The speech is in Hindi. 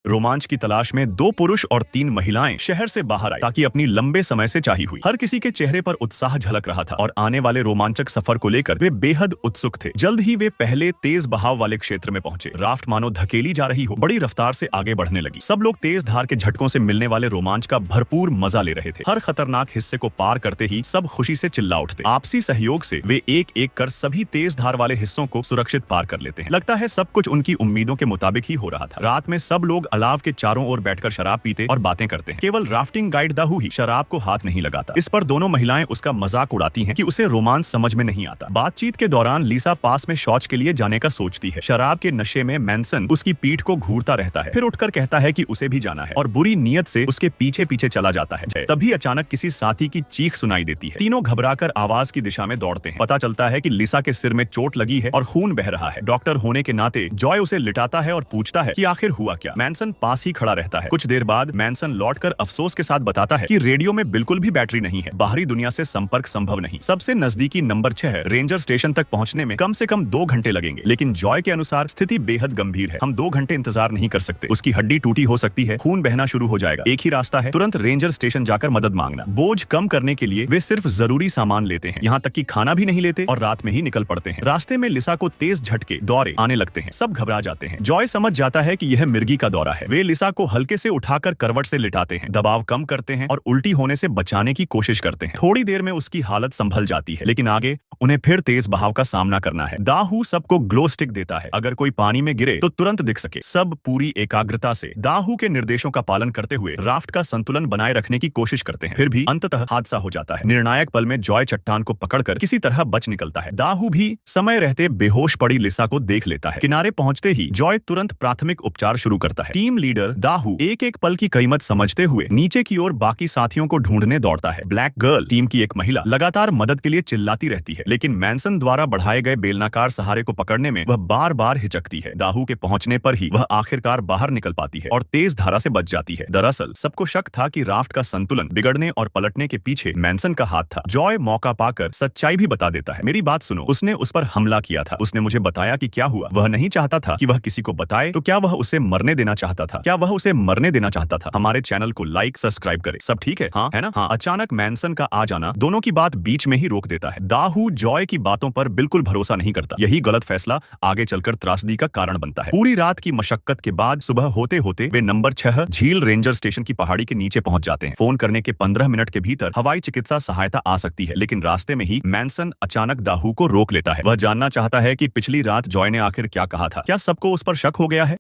रोमांच की तलाश में दो पुरुष और तीन महिलाएं शहर से बाहर आए ताकि अपनी लंबे समय से चाही हुई। हर किसी के चेहरे पर उत्साह झलक रहा था और आने वाले रोमांचक सफर को लेकर वे बेहद उत्सुक थे। जल्द ही वे पहले तेज बहाव वाले क्षेत्र में पहुंचे। राफ्ट मानो धकेली जा रही हो बड़ी रफ्तार से आगे बढ़ने लगी। सब लोग तेज धार के झटकों से मिलने वाले रोमांच का भरपूर मजा ले रहे थे। हर खतरनाक हिस्से को पार करते ही सब खुशी से चिल्ला उठते। आपसी सहयोग से वे एक एक कर सभी तेज धार वाले हिस्सों को सुरक्षित पार कर लेते हैं। लगता है सब कुछ उनकी उम्मीदों के मुताबिक ही हो रहा था। रात में सब लोग अलाव के चारों ओर बैठकर शराब पीते और बातें करते हैं। केवल राफ्टिंग गाइड दाहू ही शराब को हाथ नहीं लगाता। इस पर दोनों महिलाएं उसका मजाक उड़ाती हैं कि उसे रोमांस समझ में नहीं आता। बातचीत के दौरान लिसा पास में शौच के लिए जाने का सोचती है। शराब के नशे में मैनसन उसकी पीठ को घूरता रहता है, फिर उठकर कहता है कि उसे भी जाना है और बुरी नीयत से उसके पीछे पीछे चला जाता है। तभी अचानक किसी साथी की चीख सुनाई देती है। तीनों घबराकर आवाज की दिशा में दौड़ते हैं। पता चलता है कि लिसा के सिर में चोट लगी है और खून बह रहा है। डॉक्टर होने के नाते जॉय उसे लिटाता है और पूछता है कि आखिर हुआ क्या। मैनसन पास ही खड़ा रहता है। कुछ देर बाद मैनसन लौटकर अफसोस के साथ बताता है कि रेडियो में बिल्कुल भी बैटरी नहीं है, बाहरी दुनिया से संपर्क संभव नहीं। सबसे नजदीकी नंबर 6 रेंजर स्टेशन तक पहुंचने में कम से कम 2 घंटे लगेंगे। लेकिन जॉय के अनुसार स्थिति बेहद गंभीर है। हम 2 घंटे इंतजार नहीं कर सकते। उसकी हड्डी टूटी हो सकती है, खून बहना शुरू हो जाएगा। एक ही रास्ता है, तुरंत रेंजर स्टेशन जाकर मदद मांगना। बोझ कम करने के लिए वे सिर्फ जरूरी सामान लेते हैं, यहाँ तक कि खाना भी नहीं लेते और रात में ही निकल पड़ते हैं। रास्ते में लिसा को तेज झटके दौरे आने लगते हैं। सब घबरा जाते हैं। जॉय समझ जाता है कि यह मिर्गी का दौरा है। वे लिसा को हल्के से उठाकर करवट से लिटाते हैं, दबाव कम करते हैं और उल्टी होने से बचाने की कोशिश करते हैं। थोड़ी देर में उसकी हालत संभल जाती है, लेकिन आगे उन्हें फिर तेज बहाव का सामना करना है। दाहू सबको ग्लो स्टिक देता है, अगर कोई पानी में गिरे तो तुरंत दिख सके। सब पूरी एकाग्रता से दाहू के निर्देशों का पालन करते हुए राफ्ट का संतुलन बनाए रखने की कोशिश करते हैं। फिर भी अंततः हादसा हो जाता है। निर्णायक पल में जॉय चट्टान को पकड़कर किसी तरह बच निकलता है। दाहू भी समय रहते बेहोश पड़ी लिसा को देख लेता है। किनारे पहुंचते ही जॉय तुरंत प्राथमिक उपचार शुरू करता है। टीम लीडर दाहू एक एक पल की कीमत समझते हुए नीचे की ओर बाकी साथियों को ढूंढने दौड़ता है। ब्लैक गर्ल टीम की एक महिला लगातार मदद के लिए चिल्लाती रहती है, लेकिन मैनसन द्वारा बढ़ाए गए बेलनाकार सहारे को पकड़ने में वह बार बार हिचकती है। दाहू के पहुंचने पर ही वह आखिरकार बाहर निकल पाती है और तेज धारा से बच जाती है। दरअसल सबको शक था कि राफ्ट का संतुलन बिगड़ने और पलटने के पीछे मैनसन का हाथ था। जॉय मौका पाकर सच्चाई भी बता देता है। मेरी बात सुनो, उसने उस पर हमला किया था। उसने मुझे बताया कि क्या हुआ। वह नहीं चाहता था कि वह किसी को बताए। तो क्या वह उसे मरने देना चाहता था? क्या वह उसे मरने देना चाहता था? हमारे चैनल को लाइक सब्सक्राइब करे। सब ठीक है? हाँ है ना? हाँ। अचानक मैनसन का आ जाना दोनों की बात बीच में ही रोक देता है। दाहू जॉय की बातों पर बिल्कुल भरोसा नहीं करता। यही गलत फैसला आगे चलकर त्रासदी का कारण बनता है। पूरी रात की मशक्कत के बाद सुबह होते होते वे नंबर 6 झील रेंजर स्टेशन की पहाड़ी के नीचे पहुंच जाते हैं। फोन करने के 15 मिनट के भीतर हवाई चिकित्सा सहायता आ सकती है, लेकिन रास्ते में ही मैनसन अचानक दाहू को रोक लेता है। वह जानना चाहता है कि पिछली रात जॉय ने आखिर क्या कहा था। क्या सबको उस पर शक हो गया है?